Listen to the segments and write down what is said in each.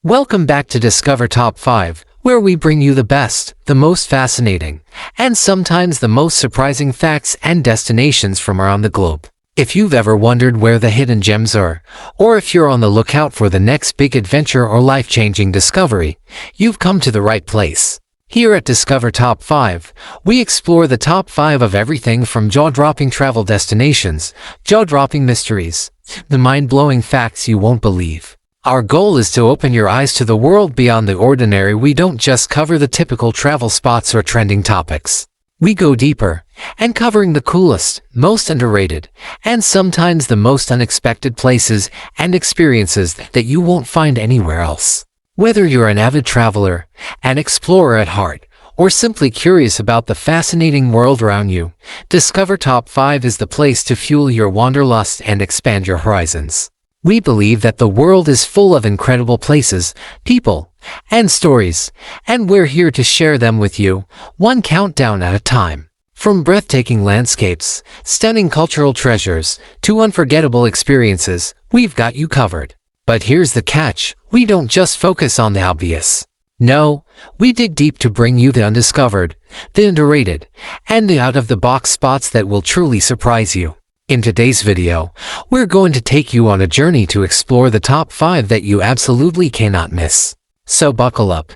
Welcome back to Discover Top 5, where we bring you the best, the most fascinating, and sometimes the most surprising facts and destinations from around the globe. If you've ever wondered where the hidden gems are, or if you're on the lookout for the next big adventure or life-changing discovery, you've come to the right place. Here at Discover Top 5, we explore the top 5 of everything from jaw-dropping travel destinations, jaw-dropping mysteries, the mind-blowing facts you won't believe. Our goal is to open your eyes to the world beyond the ordinary. We don't just cover the typical travel spots or trending topics. We go deeper, and covering the coolest, most underrated, and sometimes the most unexpected places and experiences that you won't find anywhere else. Whether you're an avid traveler, an explorer at heart, or simply curious about the fascinating world around you, Discover Top 5 is the place to fuel your wanderlust and expand your horizons. We believe that the world is full of incredible places, people, and stories, and we're here to share them with you, one countdown at a time. From breathtaking landscapes, stunning cultural treasures, to unforgettable experiences, we've got you covered. But here's the catch, we don't just focus on the obvious. No, we dig deep to bring you the undiscovered, the underrated, and the out-of-the-box spots that will truly surprise you. In today's video, we're going to take you on a journey to explore the top 5 that you absolutely cannot miss. So buckle up,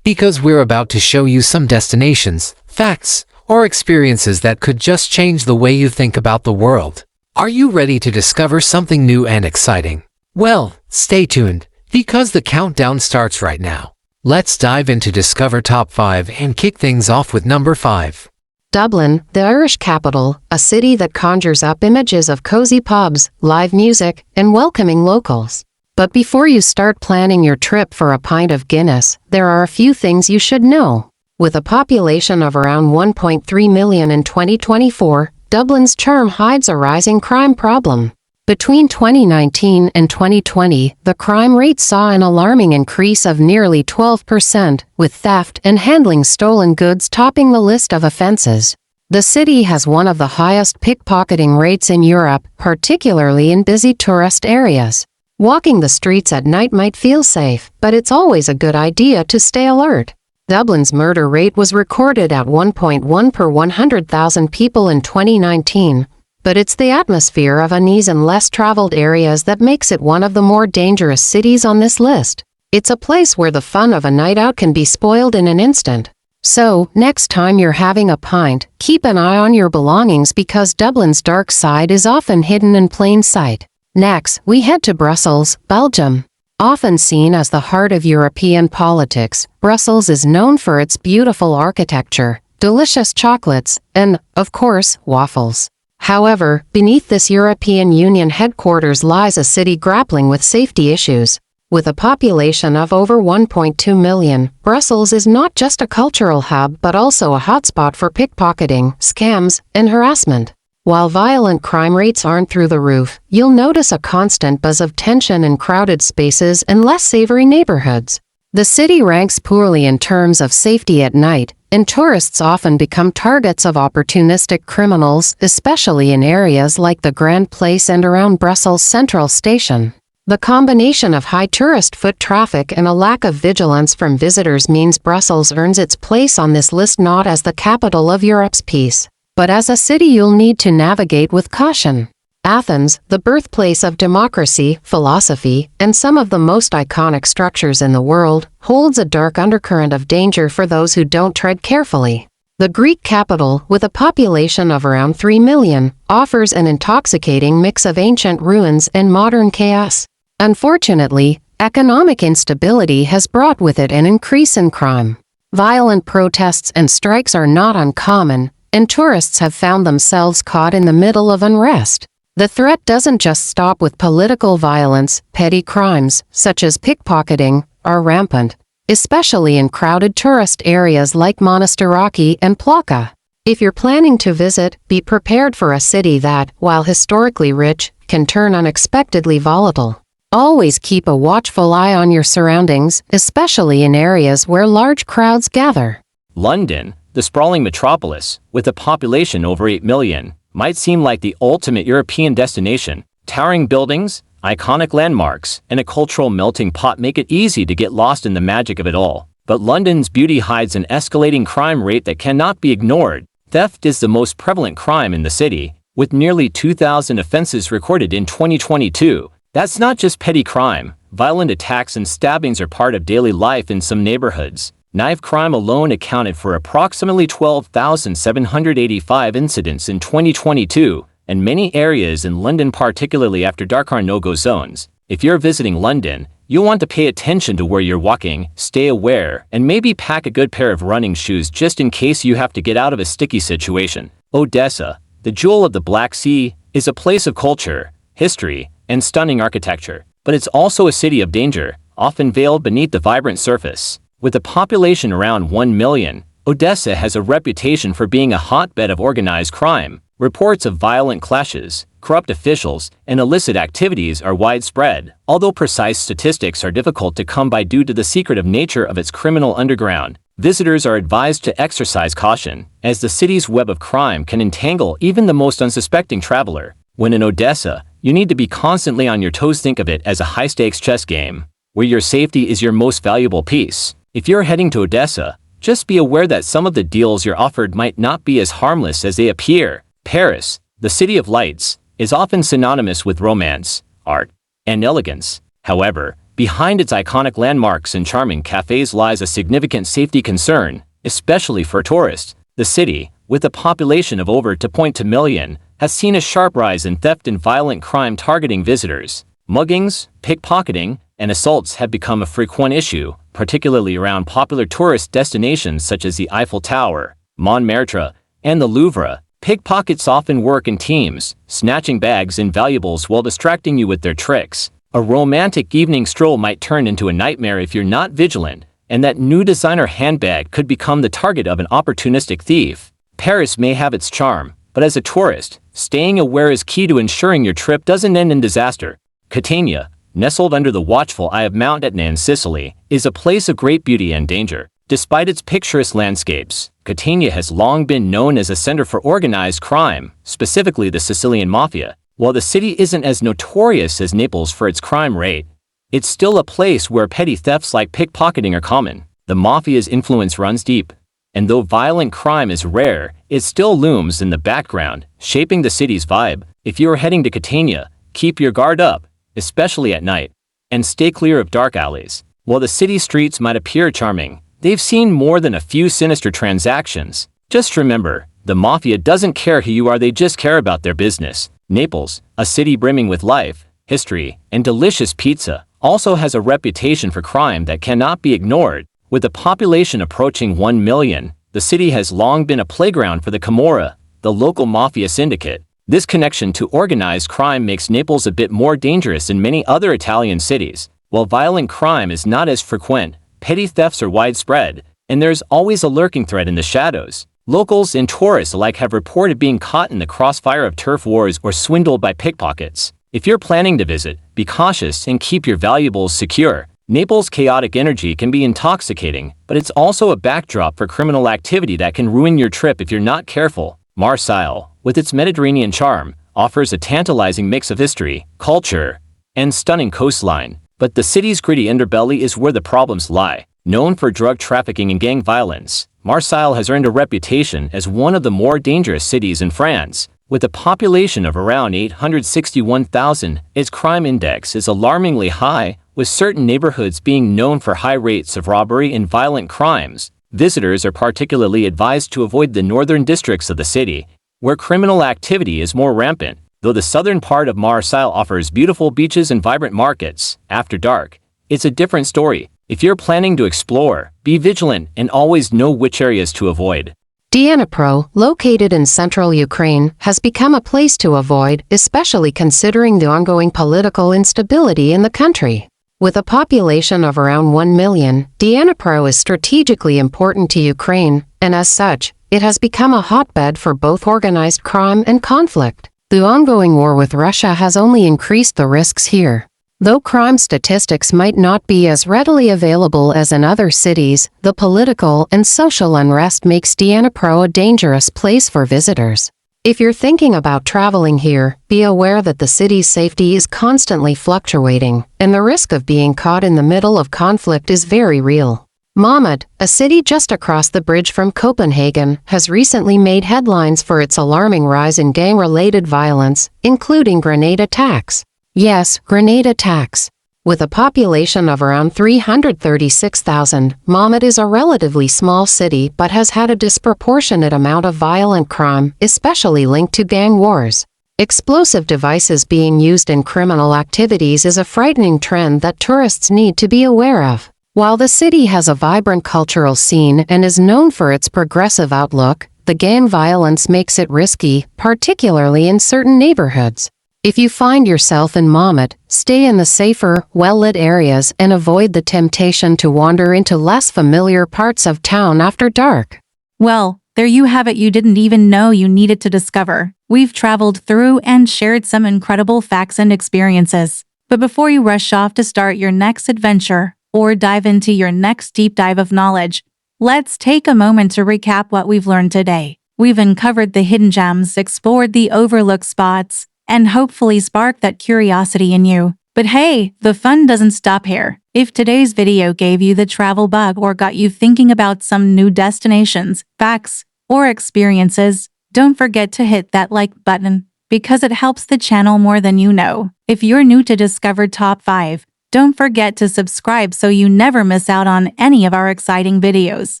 because we're about to show you some destinations, facts, or experiences that could just change the way you think about the world. Are you ready to discover something new and exciting? Well, stay tuned, because the countdown starts right now. Let's dive into Discover Top 5 and kick things off with number 5. Dublin, the Irish capital, a city that conjures up images of cozy pubs, live music, and welcoming locals. But before you start planning your trip for a pint of Guinness, there are a few things you should know. With a population of around 1.3 million in 2024, Dublin's charm hides a rising crime problem. Between 2019 and 2020, the crime rate saw an alarming increase of nearly 12%, with theft and handling stolen goods topping the list of offenses. The city has one of the highest pickpocketing rates in Europe, particularly in busy tourist areas. Walking the streets at night might feel safe, but it's always a good idea to stay alert. Dublin's murder rate was recorded at 1.1 per 100,000 people in 2019. But it's the atmosphere of unease in less traveled areas that makes it one of the more dangerous cities on this list. It's a place where the fun of a night out can be spoiled in an instant. So, next time you're having a pint, keep an eye on your belongings because Dublin's dark side is often hidden in plain sight. Next, we head to Brussels, Belgium. Often seen as the heart of European politics, Brussels is known for its beautiful architecture, delicious chocolates, and, of course, waffles. However, beneath this European Union headquarters lies a city grappling with safety issues. With a population of over 1.2 million, Brussels is not just a cultural hub but also a hotspot for pickpocketing, scams, and harassment. While violent crime rates aren't through the roof, you'll notice a constant buzz of tension in crowded spaces and less savory neighborhoods. The city ranks poorly in terms of safety at night, and tourists often become targets of opportunistic criminals, especially in areas like the Grand Place and around Brussels Central Station. The combination of high tourist foot traffic and a lack of vigilance from visitors means Brussels earns its place on this list not as the capital of Europe's peace, but as a city you'll need to navigate with caution. Athens, the birthplace of democracy, philosophy, and some of the most iconic structures in the world, holds a dark undercurrent of danger for those who don't tread carefully. The Greek capital, with a population of around 3 million, offers an intoxicating mix of ancient ruins and modern chaos. Unfortunately, economic instability has brought with it an increase in crime. Violent protests and strikes are not uncommon, and tourists have found themselves caught in the middle of unrest. The threat doesn't just stop with political violence. Petty crimes, such as pickpocketing, are rampant, especially in crowded tourist areas like Monastiraki and Plaka. If you're planning to visit, be prepared for a city that, while historically rich, can turn unexpectedly volatile. Always keep a watchful eye on your surroundings, especially in areas where large crowds gather. London, the sprawling metropolis, with a population over 8 million, might seem like the ultimate European destination. Towering buildings, iconic landmarks, and a cultural melting pot make it easy to get lost in the magic of it all. But London's beauty hides an escalating crime rate that cannot be ignored. Theft is the most prevalent crime in the city, with nearly 2,000 offenses recorded in 2022. That's not just petty crime. Violent attacks and stabbings are part of daily life in some neighborhoods. Knife crime alone accounted for approximately 12,785 incidents in 2022, and many areas in London, particularly after dark, are no-go zones. If you're visiting London, you'll want to pay attention to where you're walking, stay aware, and maybe pack a good pair of running shoes just in case you have to get out of a sticky situation. Odessa, the jewel of the Black Sea, is a place of culture, history, and stunning architecture. But it's also a city of danger, often veiled beneath the vibrant surface. With a population around 1 million, Odessa has a reputation for being a hotbed of organized crime. Reports of violent clashes, corrupt officials, and illicit activities are widespread, although precise statistics are difficult to come by due to the secretive nature of its criminal underground. Visitors are advised to exercise caution, as the city's web of crime can entangle even the most unsuspecting traveler. When in Odessa, you need to be constantly on your toes. Think of it as a high-stakes chess game, where your safety is your most valuable piece. If you're heading to Odessa, just be aware that some of the deals you're offered might not be as harmless as they appear. Paris, the city of lights, is often synonymous with romance, art, and elegance. However, behind its iconic landmarks and charming cafes lies a significant safety concern, especially for tourists. The city, with a population of over 2.2 million, has seen a sharp rise in theft and violent crime targeting visitors. Muggings, pickpocketing, and assaults have become a frequent issue, particularly around popular tourist destinations such as the Eiffel Tower, Montmartre, and the Louvre. Pickpockets often work in teams, snatching bags and valuables while distracting you with their tricks. A romantic evening stroll might turn into a nightmare if you're not vigilant, and that new designer handbag could become the target of an opportunistic thief. Paris may have its charm, but as a tourist, staying aware is key to ensuring your trip doesn't end in disaster. Catania, nestled under the watchful eye of Mount Etna in Sicily, is a place of great beauty and danger. Despite its picturesque landscapes, Catania has long been known as a center for organized crime, specifically the Sicilian mafia. While the city isn't as notorious as Naples for its crime rate, it's still a place where petty thefts like pickpocketing are common. The mafia's influence runs deep, and though violent crime is rare, it still looms in the background, shaping the city's vibe. If you are heading to Catania, keep your guard up, especially at night, and stay clear of dark alleys. While the city streets might appear charming, they've seen more than a few sinister transactions. Just remember, the mafia doesn't care who you are, they just care about their business. Naples, a city brimming with life, history, and delicious pizza, also has a reputation for crime that cannot be ignored. With a population approaching 1 million, the city has long been a playground for the Camorra, the local mafia syndicate. This connection to organized crime makes Naples a bit more dangerous than many other Italian cities. While violent crime is not as frequent, petty thefts are widespread, and there's always a lurking threat in the shadows. Locals and tourists alike have reported being caught in the crossfire of turf wars or swindled by pickpockets. If you're planning to visit, be cautious and keep your valuables secure. Naples' chaotic energy can be intoxicating, but it's also a backdrop for criminal activity that can ruin your trip if you're not careful. Marseille, with its Mediterranean charm, offers a tantalizing mix of history, culture, and stunning coastline. But the city's gritty underbelly is where the problems lie. Known for drug trafficking and gang violence, Marseille has earned a reputation as one of the more dangerous cities in France. With a population of around 861,000, its crime index is alarmingly high, with certain neighborhoods being known for high rates of robbery and violent crimes. Visitors are particularly advised to avoid the northern districts of the city, where criminal activity is more rampant. Though the southern part of Marseille offers beautiful beaches and vibrant markets, after dark, it's a different story. If you're planning to explore, be vigilant and always know which areas to avoid. Dnipro, located in central Ukraine, has become a place to avoid, especially considering the ongoing political instability in the country. With a population of around 1 million, Dnipro is strategically important to Ukraine, and as such, it has become a hotbed for both organized crime and conflict. The ongoing war with Russia has only increased the risks here. Though crime statistics might not be as readily available as in other cities, the political and social unrest makes Dnipro a dangerous place for visitors. If you're thinking about traveling here, be aware that the city's safety is constantly fluctuating, and the risk of being caught in the middle of conflict is very real. Malmö, a city just across the bridge from Copenhagen, has recently made headlines for its alarming rise in gang-related violence, including grenade attacks. Yes, grenade attacks. With a population of around 336,000, Malmö is a relatively small city but has had a disproportionate amount of violent crime, especially linked to gang wars. Explosive devices being used in criminal activities is a frightening trend that tourists need to be aware of. While the city has a vibrant cultural scene and is known for its progressive outlook, the gang violence makes it risky, particularly in certain neighborhoods. If you find yourself in Malmö, stay in the safer, well-lit areas and avoid the temptation to wander into less familiar parts of town after dark. Well, there you have it, you didn't even know you needed to discover. We've traveled through and shared some incredible facts and experiences. But before you rush off to start your next adventure, or dive into your next deep dive of knowledge, let's take a moment to recap what we've learned today. We've uncovered the hidden gems, explored the overlooked spots, and hopefully sparked that curiosity in you. But hey, the fun doesn't stop here. If today's video gave you the travel bug or got you thinking about some new destinations, facts, or experiences, don't forget to hit that like button, because it helps the channel more than you know. If you're new to Discover Top 5, don't forget to subscribe so you never miss out on any of our exciting videos.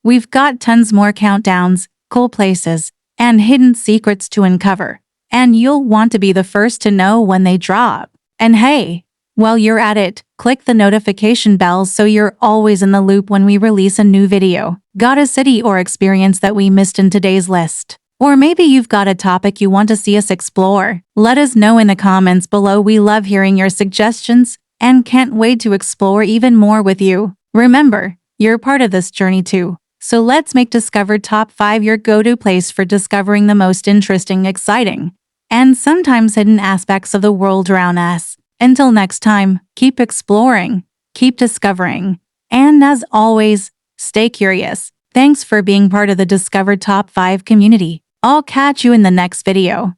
We've got tons more countdowns, cool places, and hidden secrets to uncover, and you'll want to be the first to know when they drop. And hey, while you're at it, click the notification bell so you're always in the loop when we release a new video. Got a city or experience that we missed in today's list? Or maybe you've got a topic you want to see us explore? Let us know in the comments below. We love hearing your suggestions and can't wait to explore even more with you. Remember, you're part of this journey too. So let's make Discover Top 5 your go-to place for discovering the most interesting, exciting, and sometimes hidden aspects of the world around us. Until next time, keep exploring, keep discovering, and as always, stay curious. Thanks for being part of the Discover Top 5 community. I'll catch you in the next video.